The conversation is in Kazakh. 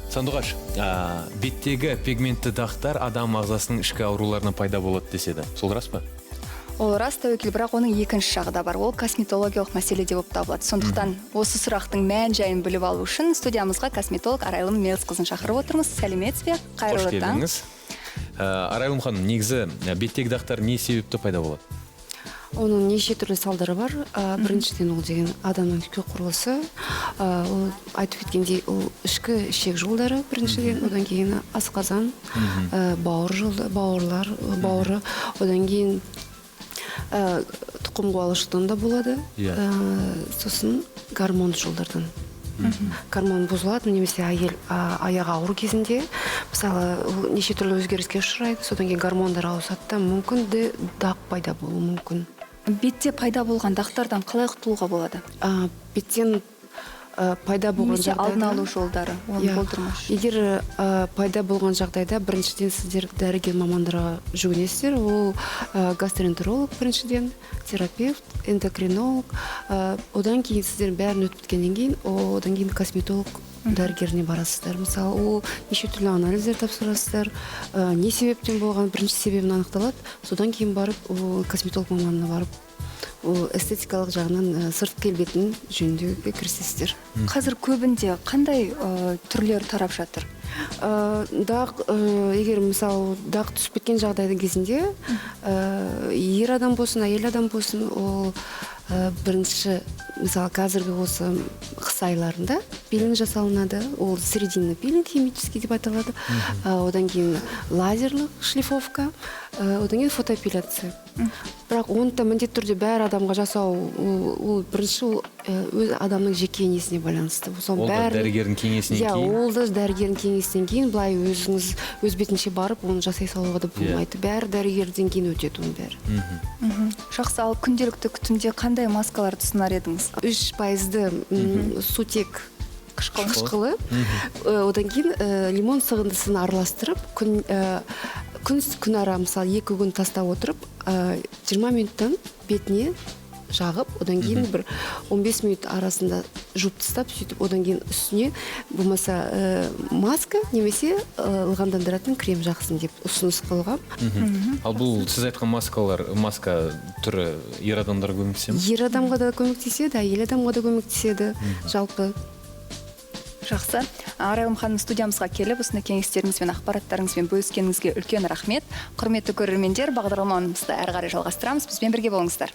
Сандуғаш, беттегі пигментті дақтар адам ағзасының ішкі ауруларынан пайда болады деседі. Сол рас па? Ол рас тәуекел, бірақ оның екінші жағы да бар. Ол косметологиялық мәселе деп табылады. Сондықтан осы сұрақтың мән жайын біліп алу үшін студиямызға косметолог Арайлым Мелсқызын шақырып отырмыз. Сәлеметсіз бе? Қайырлы таң. Қош келдіңіз. Арайлым ханым, негізі беттегі дақтар не себепті пайда болады? Оның неше түрлі салдары бар. Біріншіден ол деген адамның ішкі құрылысы. Ол айтып кеткендей, ол ішкі ішек жолдары біріншіден, одан кейін асқазан, бауырлар, бауыры, одан кейін тұқым қуалаушылықтан да болады. Сосын гормон жолдардан. Гормон бұзылады, немесе аяғы ауыру кезінде, мысалы, неше түрлі өзгеріске ұшырайды, содан кейін гормондар ауысады да, мүмкін де дақ пайда болуы мүмкін. Бетте пайда болған дақтардан қалай құтылуға болады? Беттен пайда болған Немесе жағдайда алдын алу жолдары, оны болдырмаш. Егер пайда болған жағдайда, біріншіден сіздер дәрігер мамандарға жүгінесіздер. Ол гастроэнтеролог біріншіден, терапевт, эндокринолог. Одан кейін сіздер бәрін өтіп біткеннен кейін, одан кейін косметолог дәрігеріне барасыздар. Мысалы, ол неше түрлі анализдер тапсырасыздар. Не себептен болған, бірінші себебін анықталады. Содан кейін барып, косметолог маманына барып, эстетикалық жағынан сырт келбетін жөндеуге кірісесіздер. Қазір көбінде қандай түрлер тарап жатыр? Дақ, егер мысалы дақ түсіп кеткен жағдайдың кезінде, ер адам болсын, әйел адам болсын, ол бірінші, мысалы қазіргі осы қыс айларында пилинг жасалынады, ол серединный пилинг химический деп айтылады, одан кейін лазерлік шлифовка, одан кейін фотоэпиляция. Бірақ оны да міндетті түрде бәр адамға жасау, ол бірінші өз адамның жеке несіне байланысты. Ол да дәрігердің кеңесінен кейін? Ол да дәрігердің кеңесінен кейін, былай өзіңіз өз бетінше барып, оны жасай салуға да болмайды. Бәрі дәрігерден кейін өтеді оның бәрі. Жақсы, ал күнделікті күтімде қандай маскалар тұсынар едіңіз? 3% сутек қышқылы, одан кейін лимон сығындысын араластырып, күн ара, мысалы 2 күн тастап отырып, 20 минуттан бетіне жағып, одан кейін бір 15 минут арасында жуып тастап, сөйтіп, одан кейін үстіне болмаса маска, немесе ылғалдандыратын крем жақсын деп ұсыныс қылғам. Ал бұл сіз айтқан маска түрі ер адамдарға көмектесе ме? Ер адамға да көмектеседі, әйел адамға да көмектеседі, жалпы. Жақсы. Арайлым ханым, студиямызға келіп, осындай кеңестеріңізбен, ақпараттарыңызбен бөліскеніңізге үлкен рахмет. Құрметті көрермендер, бағдарламамызды әрі қарай жалғастырамыз. Бізбен бірге болыңыздар.